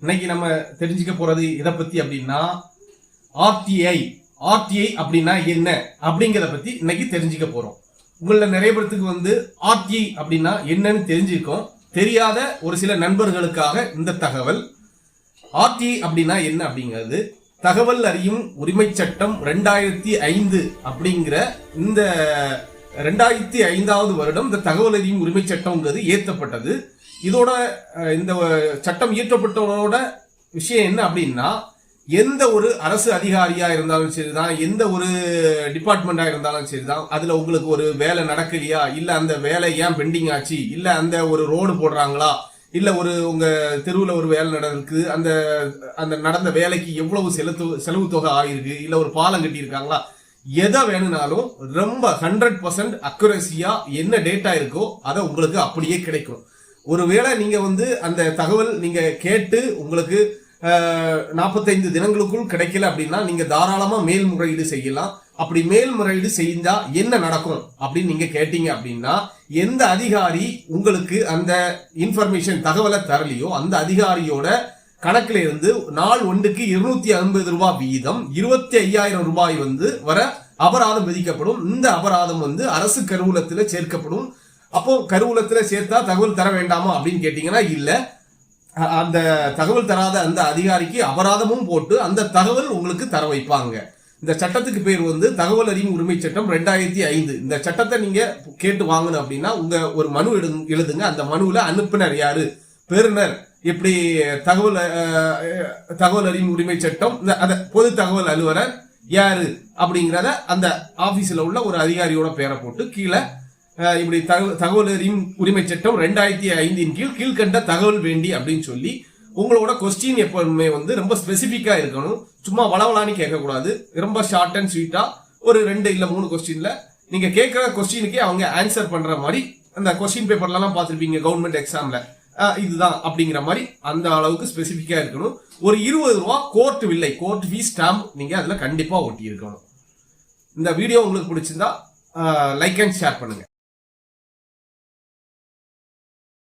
இன்னைக்கு நம்ம தெரிஞ்சுக்க போறது இதை பத்தி அப்படின்னா ஆர்டிஐ அப்படின்னா என்ன அப்படிங்கறத பத்தி இன்னைக்கு தெரிஞ்சுக்க போறோம். உங்கள நிறைய பேருக்கு ஆர்டிஐ அப்படின்னா என்னன்னு தெரிஞ்சிருக்கோம். தெரியாத ஒரு சில நண்பர்களுக்காக இந்த தகவல். ஆர்டிஐ அப்படின்னா என்ன அப்படிங்கிறது தகவல் அறியும் உரிமை சட்டம் 2005 அப்படிங்கிற இந்த 2005வது வருடம் இந்த தகவல் அறியும் உரிமை சட்டம்ங்கிறது ஏற்றப்பட்டது. இதோட இந்த சட்டம் இயற்றப்பட்டதோட விஷயம் என்ன அப்படின்னா, எந்த ஒரு அரசு அதிகாரியா இருந்தாலும் சரிதான், எந்த ஒரு டிபார்ட்மெண்டா இருந்தாலும் சரிதான், அதுல உங்களுக்கு ஒரு வேலை நடக்கலையா, இல்ல அந்த வேலை ஏன் பெண்டிங் ஆச்சு, இல்ல அந்த ஒரு ரோடு போடுறாங்களா, இல்ல ஒரு உங்க தெருவுல ஒரு வேலை நடக்குது, அந்த நடந்த வேலைக்கு எவ்வளவு செலவு தொகை ஆயிருக்கு, இல்ல ஒரு பாலம் கட்டி இருக்காங்களா, எதை வேணும்னாலும் ரொம்ப 100% அக்குரசியா என்ன டேட்டா இருக்கோ அதை உங்களுக்கு அப்படியே கிடைக்கும். ஒருவேளை நீங்க அந்த தகவல் நீங்க கேட்டு உங்களுக்கு 45 தினங்களுக்குள் கிடைக்கல அப்படின்னா நீங்க தாராளமா மேல்முறையீடு செய்யலாம். அப்படி மேல்முறையீடு செஞ்சா என்ன நடக்கும் அப்படின்னு நீங்க கேட்டீங்க அப்படின்னா, எந்த அதிகாரி உங்களுக்கு அந்த இன்ஃபர்மேஷன் தகவலை தரலையோ அந்த அதிகாரியோட கணக்குல இருந்து நாள் ஒன்றுக்கு 250 ரூபாய் வீதம் 25,000 ரூபாய் வர அபராதம் விதிக்கப்படும். இந்த அபராதம் அரசு கருவூலத்துல சேர்க்கப்படும். அப்போ கருவூலத்துல சேர்த்தா தகவல் தர வேண்டாமா அப்படின்னு கேட்டீங்கன்னா இல்ல, அந்த தகவல் தராத அந்த அதிகாரிக்கு அபராதமும் போட்டு அந்த தகவல் உங்களுக்கு தர வைப்பாங்க. இந்த சட்டத்துக்கு பேர் தகவல் அறியும் உரிமை சட்டம் 2005. இந்த சட்டத்தை நீங்க கேட்டு வாங்கணும் அப்படின்னா உங்க ஒரு மனு எழுதுங்க. அந்த மனுவில் அனுப்பினர் யாரு, பெறுநர், இப்படி தகவல் அறியும் உரிமை சட்டம் பொது தகவல் அலுவலர் யாரு அப்படிங்கிறத அந்த ஆபீஸ்ல உள்ள ஒரு அதிகாரியோட பேரை போட்டு கீழே இப்படி தகவல் அறியும் உரிமை சட்டம் 2005 கீழ்கண்ட தகவல் வேண்டி அப்படின்னு சொல்லி உங்களோட கொஸ்டின் எப்பவுமே ரொம்ப ஸ்பெசிபிக்கா இருக்கணும். சும்மா வளவலான்னு கேட்கக்கூடாது. ரொம்ப ஷார்ட் அண்ட் ஸ்வீட்டா ஒரு 2 இல்ல 3 கொஸ்டின்ல நீங்க கேட்கிற கொஸ்டினுக்கே அவங்க ஆன்சர் பண்ற மாதிரி அந்த கொஸ்டின் பேப்பர்லாம் பார்த்திருப்பீங்க கவர்மெண்ட் எக்ஸாம்ல, இதுதான் அப்படிங்கிற மாதிரி அந்த அளவுக்கு ஸ்பெசிபிக்கா இருக்கணும். ஒரு 20 ரூபாய் கோர்ட் ஃபீஸ் ஸ்டாம்ப் நீங்க அதுல கண்டிப்பா ஒட்டி இருக்கணும். இந்த வீடியோ உங்களுக்கு பிடிச்சிருந்தா லைக் அண்ட் ஷேர் பண்ணுங்க.